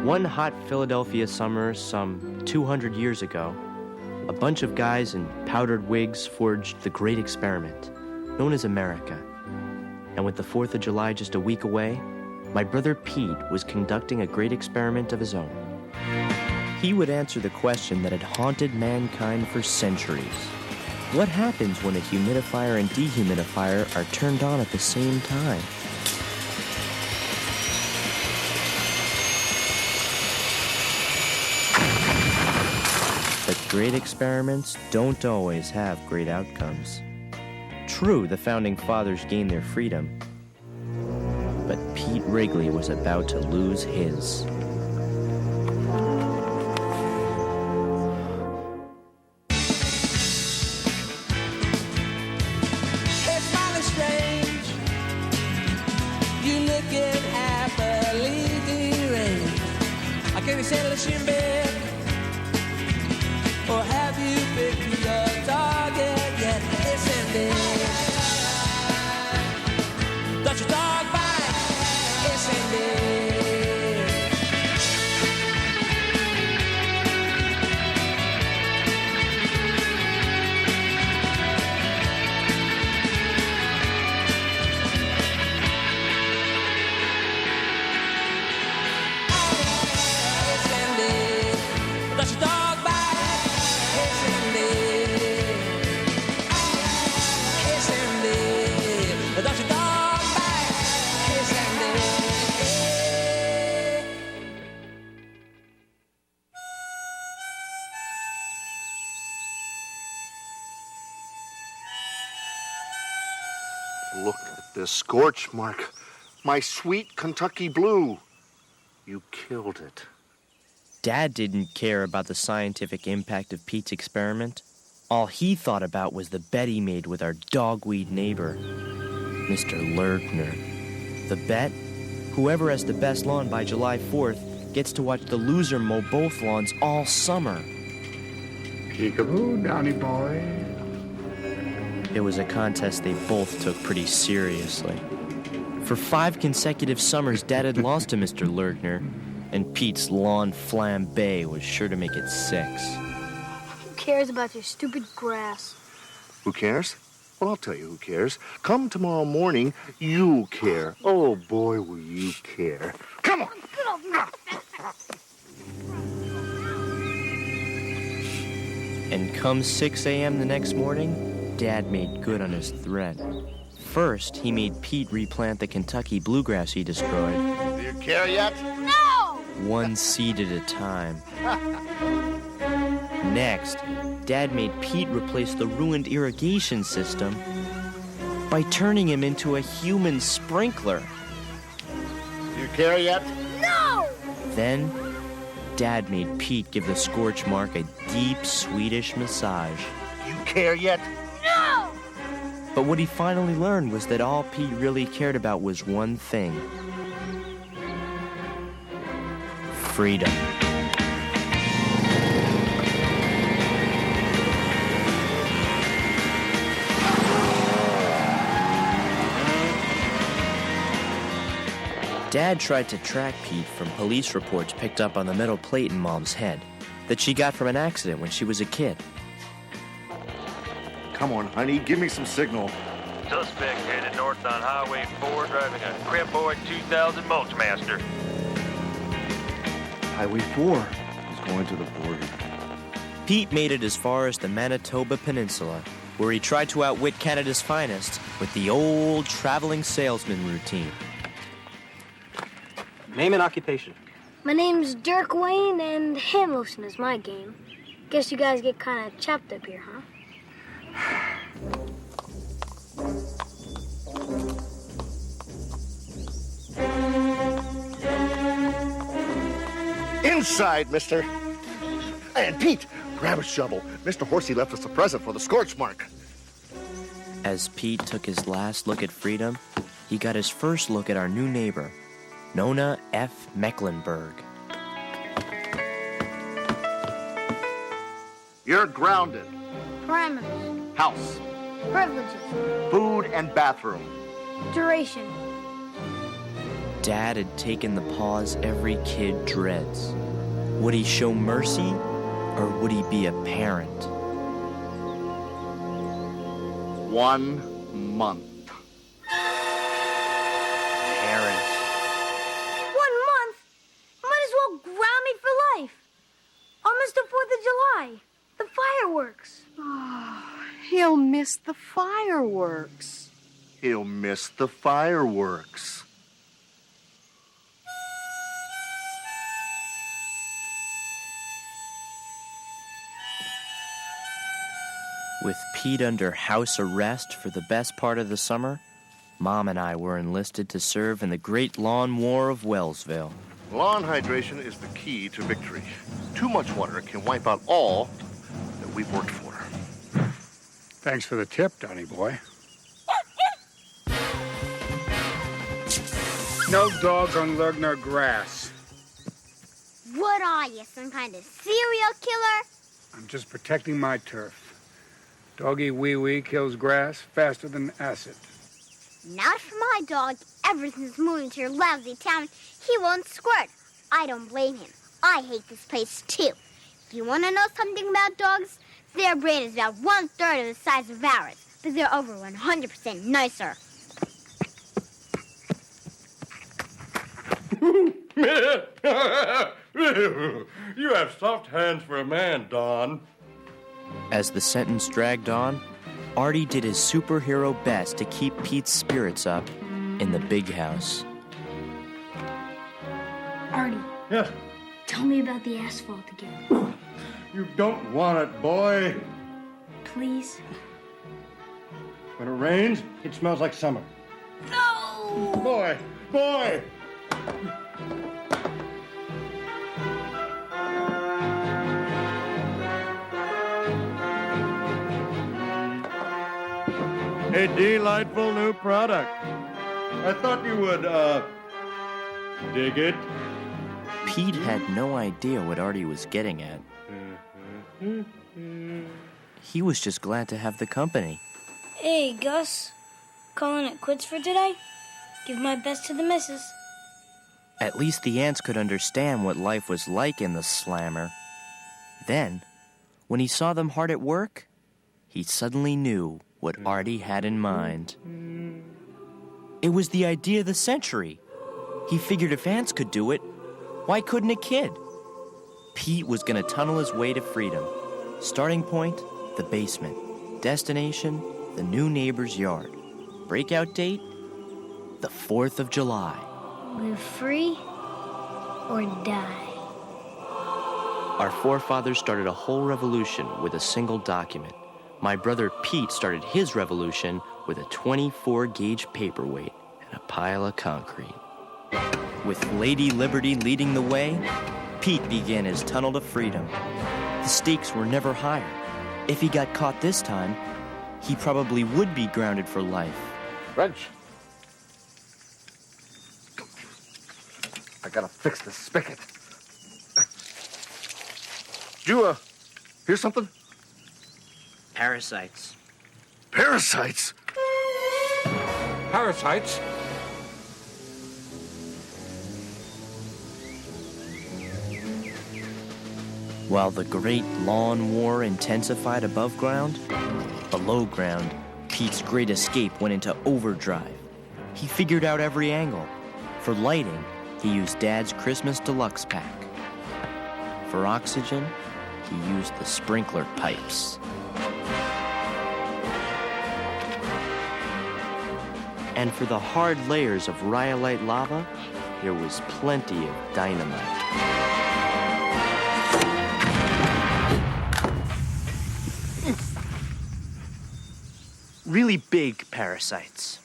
One hot Philadelphia summer some 200 years ago, a bunch of guys in powdered wigs forged the great experiment, known as America. And with the 4th of July just a week away, my brother Pete was conducting a great experiment of his own. He would answer the question that had haunted mankind for centuries. What happens when a humidifier and dehumidifier are turned on at the same time? But great experiments don't always have great outcomes. True, the founding fathers gained their freedom, but Pete Wrigley was about to lose his. Look at this scorch mark. My sweet Kentucky blue. You killed it. Dad didn't care about the scientific impact of Pete's experiment. All he thought about was the bet he made with our dogweed neighbor, Mr. Lerkner. The bet? Whoever has the best lawn by July 4th gets to watch the loser mow both lawns all summer. Peekaboo, Downy boy. It was a contest they both took pretty seriously. For 5 consecutive summers, Dad had lost to Mr. Lerkner, and Pete's lawn flambe was sure to make it 6. Who cares about your stupid grass? Who cares? Well, I'll tell you who cares. Come tomorrow morning, you care. Oh, boy, will you care. Come on! And come 6 a.m. the next morning, Dad made good on his threat. First, he made Pete replant the Kentucky bluegrass he destroyed. Do you care yet? No! 1 seed at a time. Next, Dad made Pete replace the ruined irrigation system by turning him into a human sprinkler. Do you care yet? No! Then, Dad made Pete give the scorch mark a deep Swedish massage. You care yet? No! But what he finally learned was that all Pete really cared about was one thing: freedom. Dad tried to track Pete from police reports picked up on the metal plate in Mom's head that she got from an accident when she was a kid. Come on, honey, give me some signal. Suspect headed north on Highway 4 driving a Cribboy 2000 Multimaster. Highway 4 is going to the border. Pete made it as far as the Manitoba Peninsula, where he tried to outwit Canada's finest with the old traveling salesman routine. Name and occupation. My name's Dirk Wayne, and hand lotion is my game. Guess you guys get kind of chopped up here, huh? Inside, mister. And Pete, grab a shovel. Mr. Horsey left us a present for the scorch mark. As Pete took his last look at freedom, he got his first look at our new neighbor, Nona F. Mecklenburg. You're grounded. Parameters. House. Privileges. Food and bathroom. Duration. Dad had taken the pause every kid dreads. Would he show mercy, or would he be a parent? 1 month. Parent. 1 month? Might as well ground me for life. Almost the 4th of July. The fireworks. He'll miss the fireworks. He'll miss the fireworks. With Pete under house arrest for the best part of the summer, Mom and I were enlisted to serve in the Great Lawn War of Wellsville. Lawn hydration is the key to victory. Too much water can wipe out all that we've worked for. Thanks for the tip, Donnie boy. No dogs on Lugner grass. What are you, some kind of serial killer? I'm just protecting my turf. Doggy wee-wee kills grass faster than acid. Not for my dog. Ever since moving to your lousy town, he won't squirt. I don't blame him. I hate this place, too. If you want to know something about dogs, their brain is about 1/3 of the size of ours, but they're over 100% nicer. You have soft hands for a man, Don. As the sentence dragged on, Artie did his superhero best to keep Pete's spirits up in the big house. Artie, Yes, tell me about the asphalt again. you don't want it, boy. Please? When it rains, it smells like summer. No! Boy, boy! A delightful new product. I thought you would, dig it. Pete had no idea what Artie was getting at. He was just glad to have the company. Hey, Gus. Calling it quits for today? Give my best to the missus. At least the ants could understand what life was like in the slammer. Then, when he saw them hard at work, he suddenly knew what Artie had in mind. It was the idea of the century. He figured if ants could do it, why couldn't a kid? Pete was going to tunnel his way to freedom. Starting point, the basement. Destination, the new neighbor's yard. Breakout date, the 4th of July. Live free or die. Our forefathers started a whole revolution with a single document. My brother Pete started his revolution with a 24-gauge paperweight and a pile of concrete. With Lady Liberty leading the way, Pete began his tunnel to freedom. The stakes were never higher. If he got caught this time, he probably would be grounded for life. Reg. I gotta fix this spigot. Did you, hear something? Parasites. Parasites? Parasites? While the Great Lawn War intensified above ground, below ground, Pete's great escape went into overdrive. He figured out every angle. For lighting, he used Dad's Christmas Deluxe pack. For oxygen, he used the sprinkler pipes. And for the hard layers of rhyolite lava, there was plenty of dynamite. Really big parasites.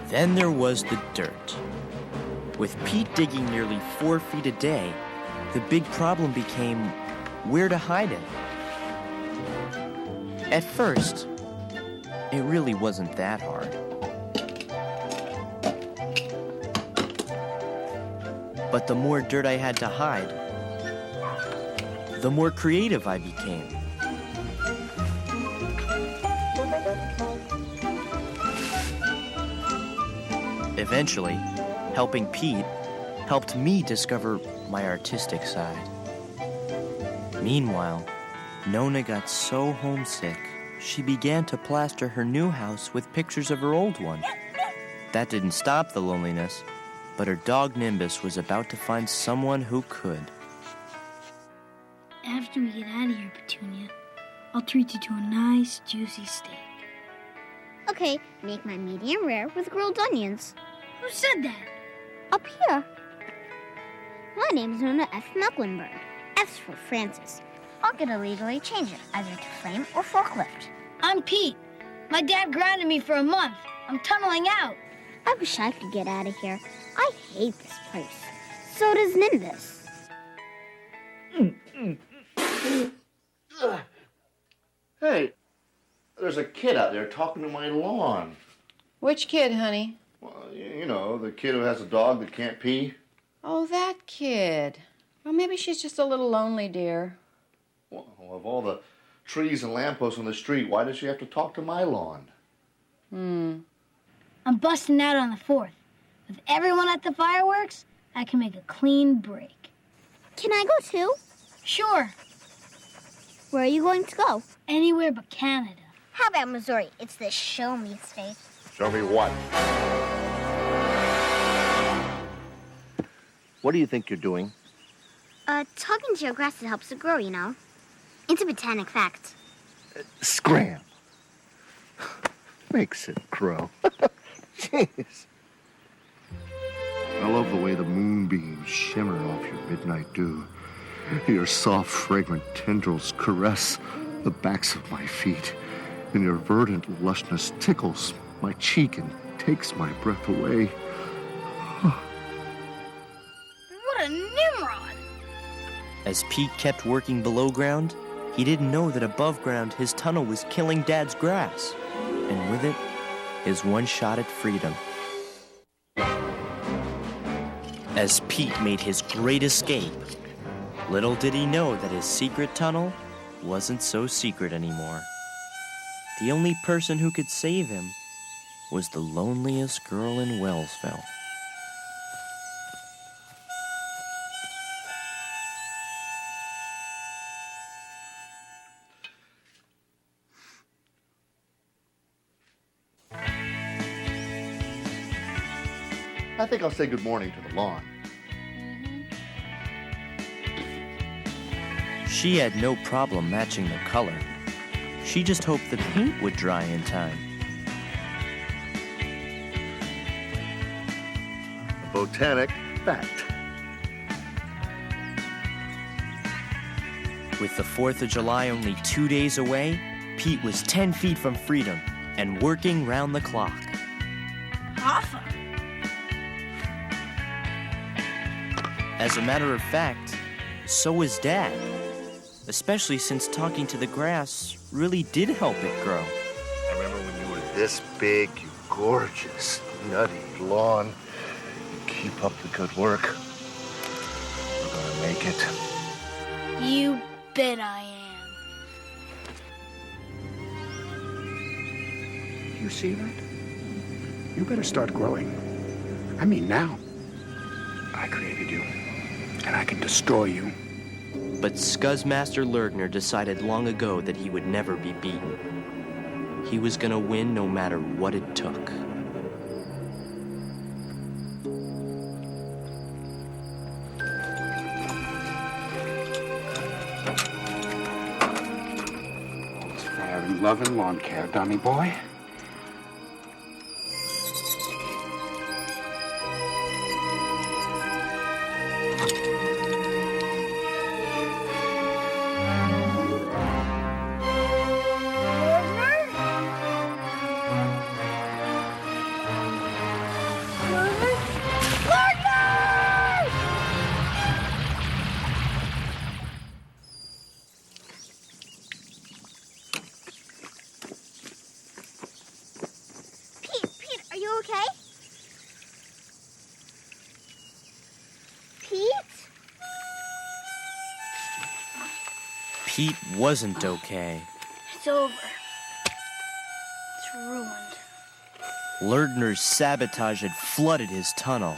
Then there was the dirt. With Pete digging nearly 4 feet a day, the big problem became where to hide it. At first, it really wasn't that hard. But the more dirt I had to hide, the more creative I became. Eventually, helping Pete helped me discover my artistic side. Meanwhile, Nona got so homesick, she began to plaster her new house with pictures of her old one. That didn't stop the loneliness, but her dog Nimbus was about to find someone who could. After we get out of here, Petunia, I'll treat you to a nice, juicy steak. Okay, make my medium rare with grilled onions. Who said that? Up here. My name's Nona F. Mecklenburg. F's for Francis. I'll get to legally change it, either to flame or forklift. I'm Pete. My dad grounded me for a month. I'm tunneling out. I wish I could get out of here. I hate this place. So does Nimbus. Hey, there's a kid out there talking to my lawn. Which kid, honey? Well, you know, the kid who has a dog that can't pee. Oh, that kid. Well, maybe she's just a little lonely, dear. Well, of all the trees and lampposts on the street, why does she have to talk to my lawn? I'm busting out on the 4th. With everyone at the fireworks, I can make a clean break. Can I go too? Sure, Where are you going to go? anywhere but Canada. How about Missouri? It's the show me state. Show me what? What do you think you're doing? Talking to your grass that helps it grow, you know. It's a botanic fact. Scram. Makes it grow. Jeez. I love the way the moonbeams shimmer off your midnight dew. Your soft, fragrant tendrils caress the backs of my feet, and your verdant lushness tickles my cheek and takes my breath away. What a Nimrod! As Pete kept working below ground, he didn't know that above ground his tunnel was killing Dad's grass, and with it, his one shot at freedom. As Pete made his great escape, little did he know that his secret tunnel wasn't so secret anymore. The only person who could save him was the loneliest girl in Wellsville. I think I'll say good morning to the lawn. She had no problem matching the color. She just hoped the paint would dry in time. A botanic fact. With the 4th of July only 2 days away, Pete was 10 feet from freedom and working round the clock. Awesome. As a matter of fact, so was Dad, especially since talking to the grass really did help it grow. I remember when you were this big, you gorgeous, nutty lawn. Keep up the good work. We're gonna make it. You bet I am. You see that? You better start growing. I mean now. I created you, and I can destroy you. But Scuzzmaster Lergner decided long ago that he would never be beaten. He was gonna win no matter what it took. Fair and loving lawn care, Donny boy. Pete wasn't okay. It's over. It's ruined. Lergner's sabotage had flooded his tunnel.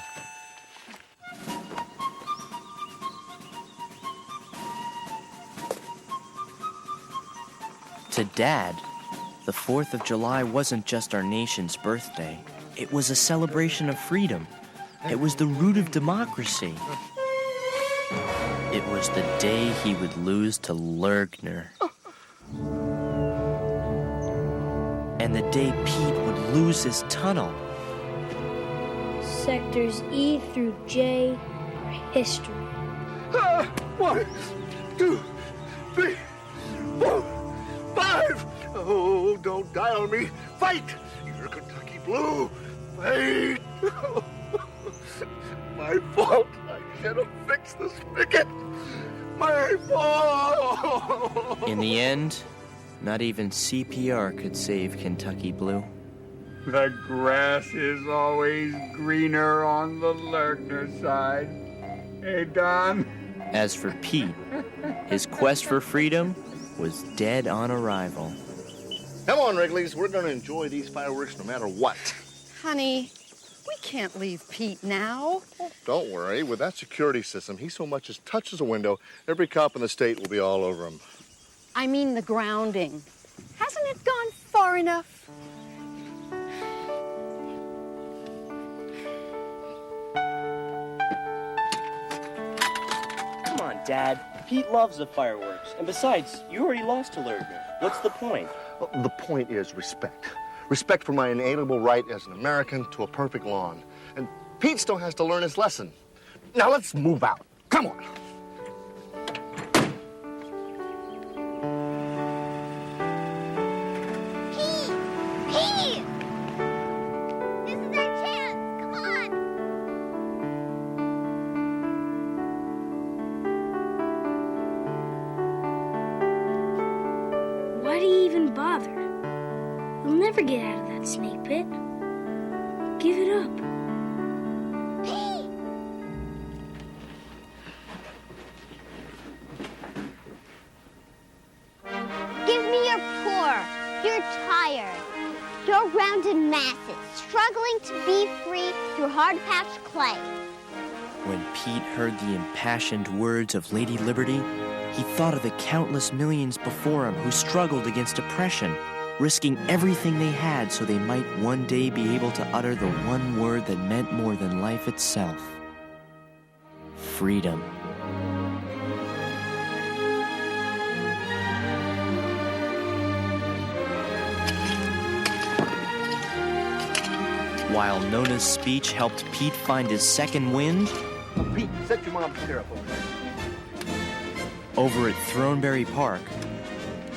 To Dad, the 4th of July wasn't just our nation's birthday. It was a celebration of freedom. It was the root of democracy. It was the day he would lose to Lergner. And the day Pete would lose his tunnel. Sectors E through J are history. 1, 2, 3, 4, 5. Oh, don't die on me. Fight! You're Kentucky Blue. Fight! My fault. I should have fixed the spigot. My fault. In the end, not even CPR could save Kentucky Blue. The grass is always greener on the Lergner side. Hey, Don? As for Pete, his quest for freedom was dead on arrival. Come on, Wrigley's. We're going to enjoy these fireworks no matter what. Honey, we can't leave Pete now. Don't worry. With that security system, he so much as touches a window, every cop in the state will be all over him. I mean the grounding. Hasn't it gone far enough? Come on, Dad. Pete loves the fireworks. And besides, you already lost to Lergner. What's the point? Well, the point is respect. Respect for my inalienable right as an American to a perfect lawn. And Pete still has to learn his lesson. Now let's move out. Come on. Pete! This is our chance. Come on. Why do you even bother? You'll never get out of that snake pit. Give it up. Pete! Give me your pour. You're tired. You're rounded masses, struggling to be free through hard-patched clay. When Pete heard the impassioned words of Lady Liberty, he thought of the countless millions before him who struggled against oppression, risking everything they had so they might one day be able to utter the one word that meant more than life itself: freedom. While Nona's speech helped Pete find his second wind, Pete, set your mom's chair up over there. over at Throneberry Park,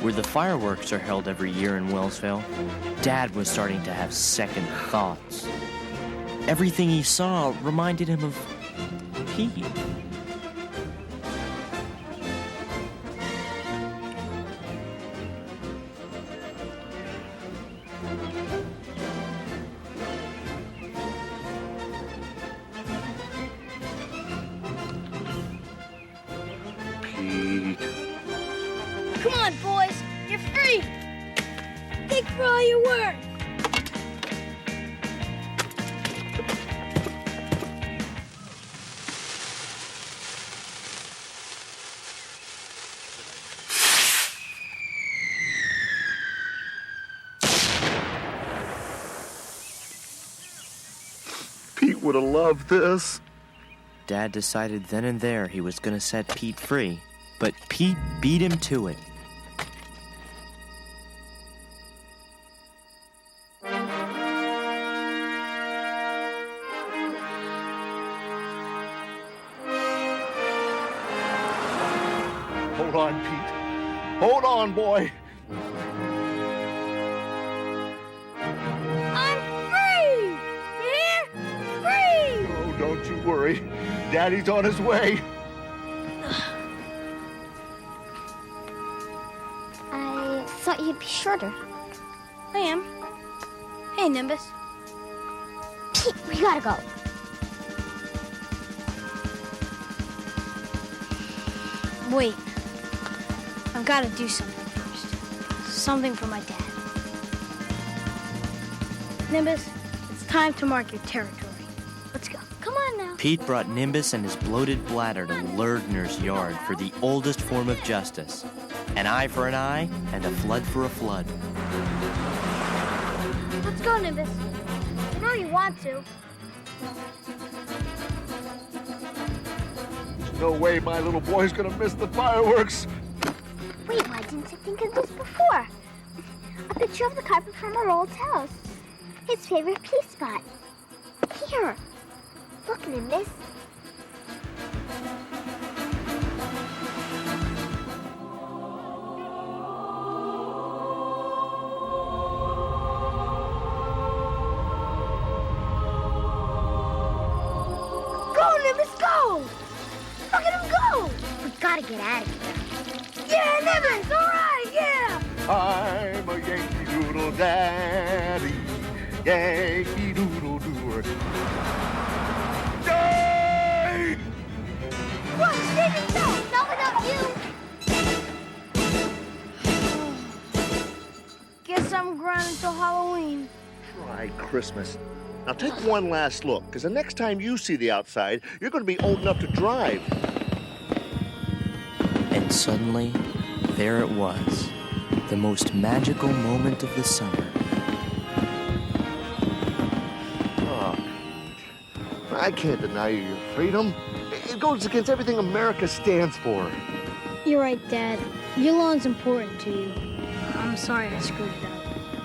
where the fireworks are held every year in Wellsville, Dad was starting to have second thoughts. Everything he saw reminded him of Pete. Pete. Come on, boys. You're free. Think for all you're worth. Pete would have loved this. Dad decided then and there he was going to set Pete free, but Pete beat him to it. Hold on, Pete. Hold on, boy. I'm free! You hear? Free! Oh, don't you worry. Daddy's on his way. I thought you'd be shorter. I am. Hey, Nimbus. Pete, we gotta go. Wait. I I've got to do something first. Something for my dad. Nimbus, it's time to mark your territory. Let's go. Come on now. Pete brought Nimbus and his bloated bladder to Lergner's yard for the oldest form of justice. An eye for an eye and a flood for a flood. Let's go, Nimbus. I know you want to. There's no way my little boy's gonna miss the fireworks. Wait, why didn't you think of this before? A picture of the carpet from our old house. His favorite pea spot. Here. Look, Nimbus. Go, Nimbus, go! Look at him go! We gotta get out of here. Yeah, Nimbus, all right, yeah! I'm a Yankee Doodle Daddy, Yankee Doodle Doer. Yay! Run, Steven, no! Not without you. Guess I'm grinding till Halloween. Try Christmas. Now take one last look, because the next time you see the outside, you're going to be old enough to drive. And suddenly, there it was, the most magical moment of the summer. Oh, I can't deny you your freedom. It goes against everything America stands for. You're right, Dad. Your lawn's important to you. I'm sorry I screwed it up.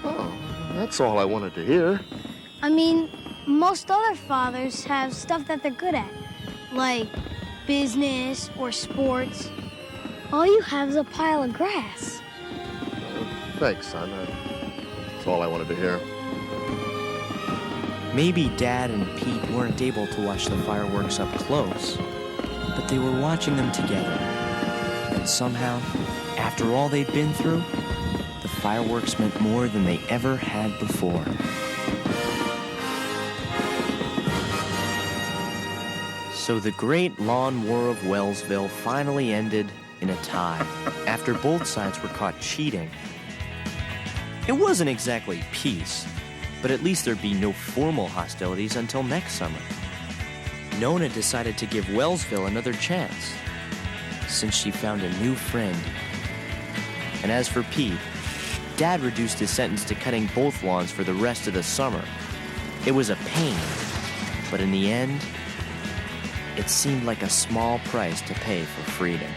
Oh, that's all I wanted to hear. I mean, most other fathers have stuff that they're good at, like business or sports. All you have is a pile of grass. Thanks, son. That's all I wanted to hear. Maybe Dad and Pete weren't able to watch the fireworks up close, but they were watching them together. And somehow, after all they'd been through, the fireworks meant more than they ever had before. So the great lawn war of Wellsville finally ended in a tie, after both sides were caught cheating. It wasn't exactly peace, but at least there'd be no formal hostilities until next summer. Nona decided to give Wellsville another chance, since she found a new friend. And as for Pete, Dad reduced his sentence to cutting both lawns for the rest of the summer. It was a pain, but in the end, it seemed like a small price to pay for freedom.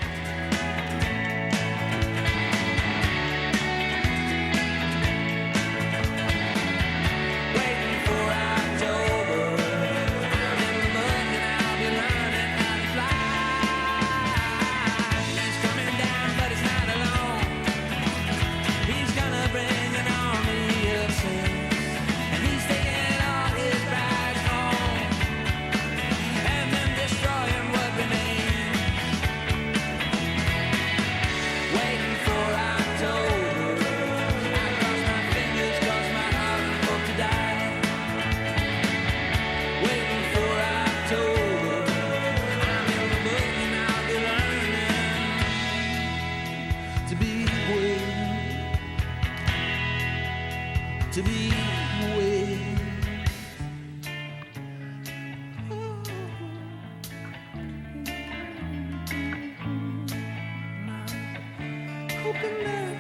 Hoping that